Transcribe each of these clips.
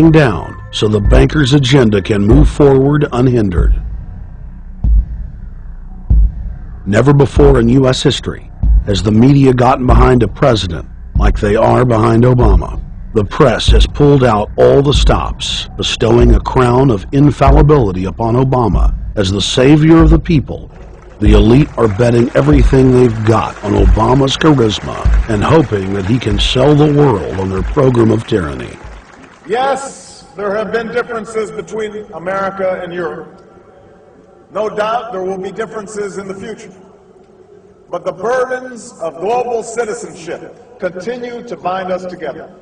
down so the bankers' agenda can move forward unhindered. Never before in U.S. history has the media gotten behind a president like they are behind Obama. The press has pulled out all the stops, bestowing a crown of infallibility upon Obama as the savior of the people. The elite are betting everything they've got on Obama's charisma and hoping that he can sell the world on their program of tyranny. Yes, there have been differences between America and Europe. No doubt there will be differences in the future. But the burdens of global citizenship continue to bind us together.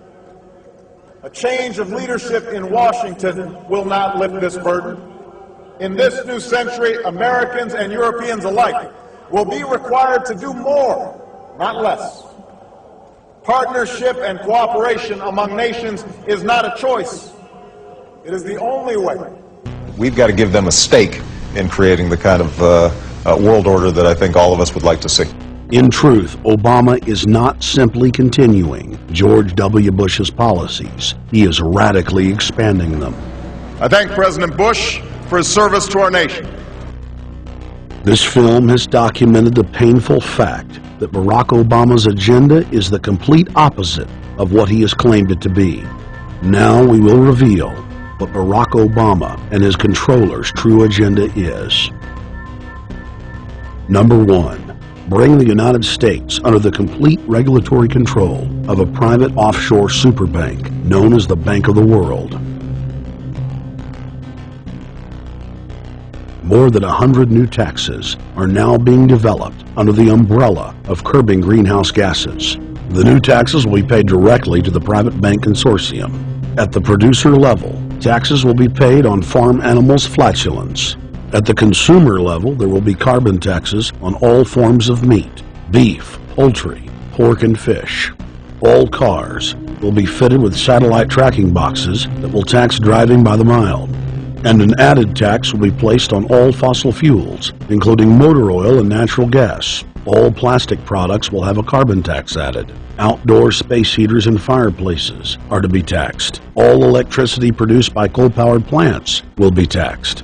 A change of leadership in Washington will not lift this burden. In this new century, Americans and Europeans alike will be required to do more, not less. Partnership and cooperation among nations is not a choice. It is the only way. We've got to give them a stake in creating the kind of world order that I think all of us would like to see. In truth, Obama is not simply continuing George W. Bush's policies. He is radically expanding them. I thank President Bush for his service to our nation. This film has documented the painful fact that Barack Obama's agenda is the complete opposite of what he has claimed it to be. Now we will reveal what Barack Obama and his controllers' true agenda is. Number 1. Bring the United States under the complete regulatory control of a private offshore superbank known as the Bank of the World. More than 100 new taxes are now being developed under the umbrella of curbing greenhouse gases. The new taxes will be paid directly to the private bank consortium. At the producer level, taxes will be paid on farm animals' flatulence. At the consumer level, there will be carbon taxes on all forms of meat, beef, poultry, pork, and fish. All cars will be fitted with satellite tracking boxes that will tax driving by the mile. And an added tax will be placed on all fossil fuels, including motor oil and natural gas. All plastic products will have a carbon tax added. Outdoor space heaters and fireplaces are to be taxed. All electricity produced by coal-powered plants will be taxed.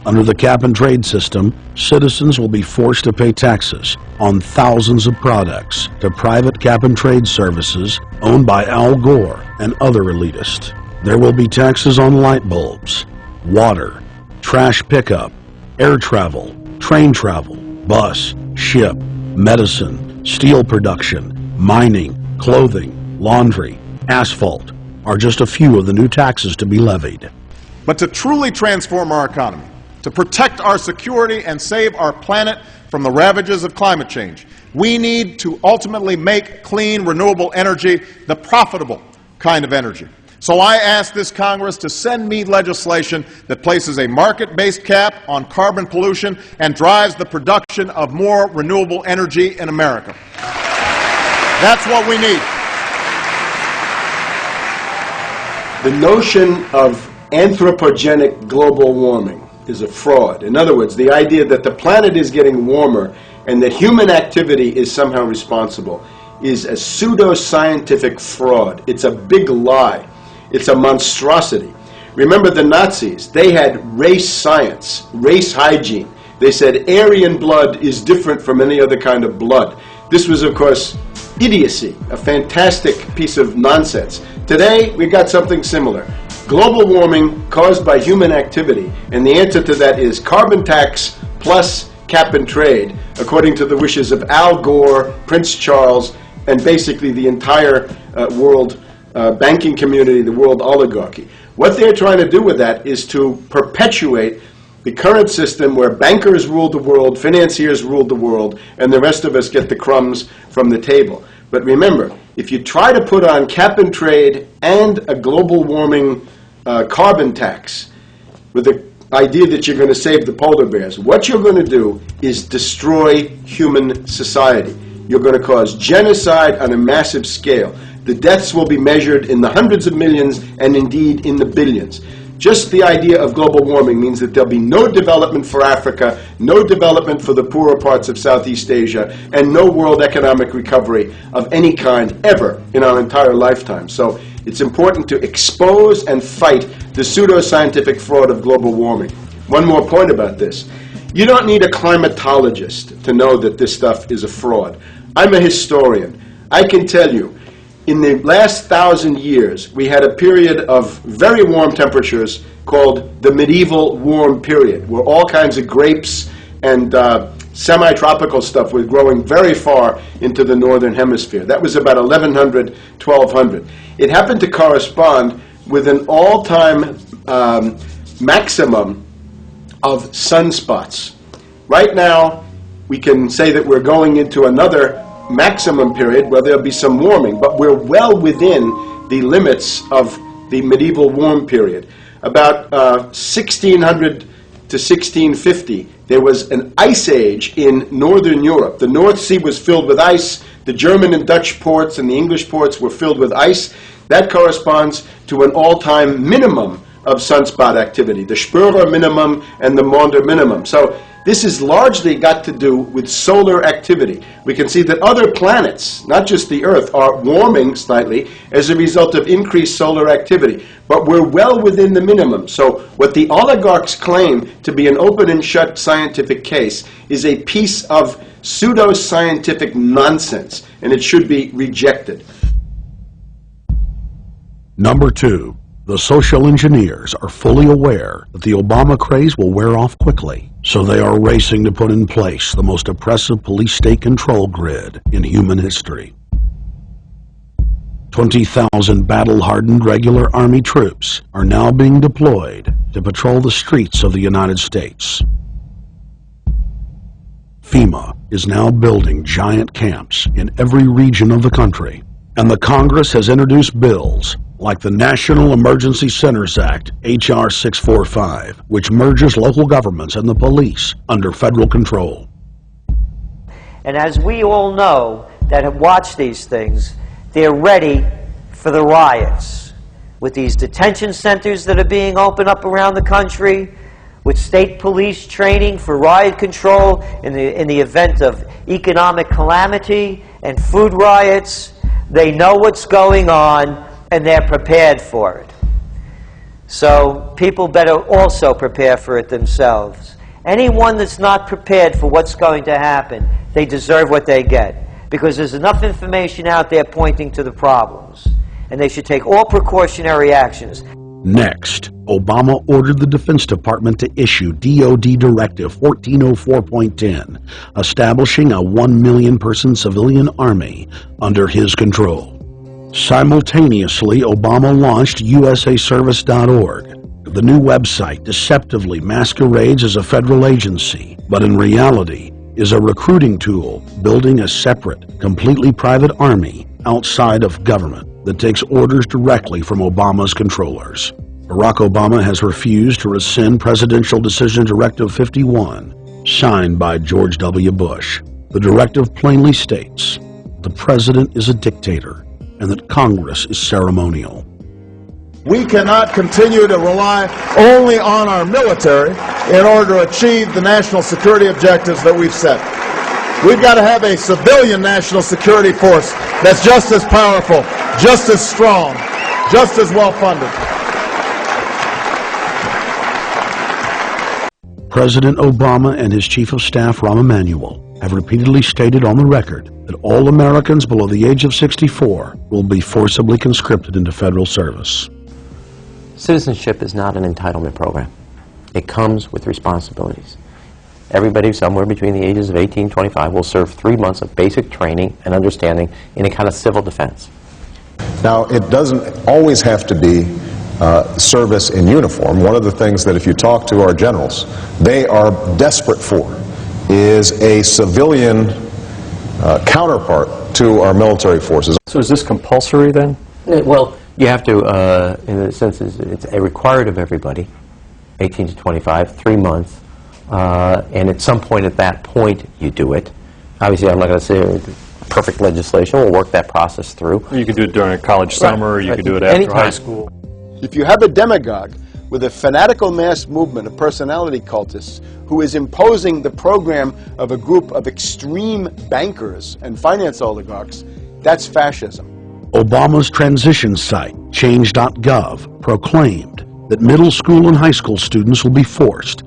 Under the cap-and-trade system, citizens will be forced to pay taxes on thousands of products to private cap-and-trade services owned by Al Gore and other elitists. There will be taxes on light bulbs, water, trash pickup, air travel, train travel, bus, ship, medicine, steel production, mining, clothing, laundry, asphalt are just a few of the new taxes to be levied. But to truly transform our economy, to protect our security and save our planet from the ravages of climate change, we need to ultimately make clean, renewable energy the profitable kind of energy. So I ask this Congress to send me legislation that places a market-based cap on carbon pollution and drives the production of more renewable energy in America. That's what we need. The notion of anthropogenic global warming is a fraud. In other words, the idea that the planet is getting warmer and that human activity is somehow responsible is a pseudo-scientific fraud. It's a big lie. It's a monstrosity. Remember the Nazis, they had race science, race hygiene. They said Aryan blood is different from any other kind of blood. This was, of course, idiocy, a fantastic piece of nonsense. Today, we've got something similar. Global warming caused by human activity, and the answer to that is carbon tax plus cap and trade, according to the wishes of Al Gore, Prince Charles, and basically the entire world banking community, the world oligarchy. What they're trying to do with that is to perpetuate the current system where bankers rule the world, financiers rule the world, and the rest of us get the crumbs from the table. But remember, if you try to put on cap and trade and a global warming carbon tax with the idea that you're going to save the polar bears, what you're going to do is destroy human society. You're going to cause genocide on a massive scale. The deaths will be measured in the hundreds of millions and indeed in the billions. Just the idea of global warming means that there'll be no development for Africa, no development for the poorer parts of Southeast Asia, and no world economic recovery of any kind ever in our entire lifetime. So It's important to expose and fight the pseudoscientific fraud of global warming. One more point about this. You don't need a climatologist to know that this stuff is a fraud. I'm a historian. I can tell you, in the last 1,000 years, we had a period of very warm temperatures called the medieval warm period, where all kinds of grapes and semi-tropical stuff was growing very far into the northern hemisphere. That was about 1100, 1200. It happened to correspond with an all-time maximum of sunspots. Right now, we can say that we're going into another maximum period where there'll be some warming, but we're well within the limits of the medieval warm period. About 1600 to 1650, there was an ice age in northern Europe. The North Sea was filled with ice. The German and Dutch ports and the English ports were filled with ice. That corresponds to an all-time minimum of sunspot activity, the Spörer minimum and the Maunder minimum. So this has largely got to do with solar activity. We can see that other planets, not just the Earth, are warming slightly as a result of increased solar activity. But we're well within the minimum. So what the oligarchs claim to be an open and shut scientific case is a piece of pseudoscientific nonsense, and it should be rejected. Number 2. The social engineers are fully aware that the Obama craze will wear off quickly, so they are racing to put in place the most oppressive police state control grid in human history. 20,000 battle-hardened regular Army troops are now being deployed to patrol the streets of the United States. FEMA is now building giant camps in every region of the country, and the Congress has introduced bills like the National Emergency Centers Act, H.R. 645, which merges local governments and the police under federal control. And as we all know that have watched these things, they're ready for the riots. With these detention centers that are being opened up around the country, with state police training for riot control in the event of economic calamity and food riots, they know what's going on and they're prepared for it. So people better also prepare for it themselves. Anyone that's not prepared for what's going to happen, they deserve what they get, because there's enough information out there pointing to the problems, and they should take all precautionary actions. Next, Obama ordered the Defense Department to issue DoD Directive 1404.10, establishing a 1 million person civilian army under his control. Simultaneously, Obama launched USAService.org. The new website deceptively masquerades as a federal agency, but in reality is a recruiting tool building a separate, completely private army outside of government that takes orders directly from Obama's controllers. Barack Obama has refused to rescind Presidential Decision Directive 51, signed by George W. Bush. The directive plainly states the president is a dictator and that Congress is ceremonial. We cannot continue to rely only on our military in order to achieve the national security objectives that we've set. We've got to have a civilian national security force that's just as powerful, just as strong, just as well funded. President Obama and his Chief of Staff, Rahm Emanuel, have repeatedly stated on the record that all Americans below the age of 64 will be forcibly conscripted into federal service. Citizenship is not an entitlement program. It comes with responsibilities. Everybody somewhere between the ages of 18 and 25 will serve 3 months of basic training and understanding in a kind of civil defense. Now, it doesn't always have to be service in uniform. One of the things that if you talk to our generals, they are desperate for is a civilian counterpart to our military forces. So is this compulsory then? Well, you have to, in a sense, it's a required of everybody, 18 to 25, 3 months, and at some point at that point you do it. Obviously, I'm not going to say perfect legislation. We'll work that process through. You could do it during a college summer, or you could do it after Anytime. high school. If you have a demagogue with a fanatical mass movement of personality cultists who is imposing the program of a group of extreme bankers and finance oligarchs, that's fascism. Obama's transition site, change.gov, proclaimed that middle school and high school students will be forced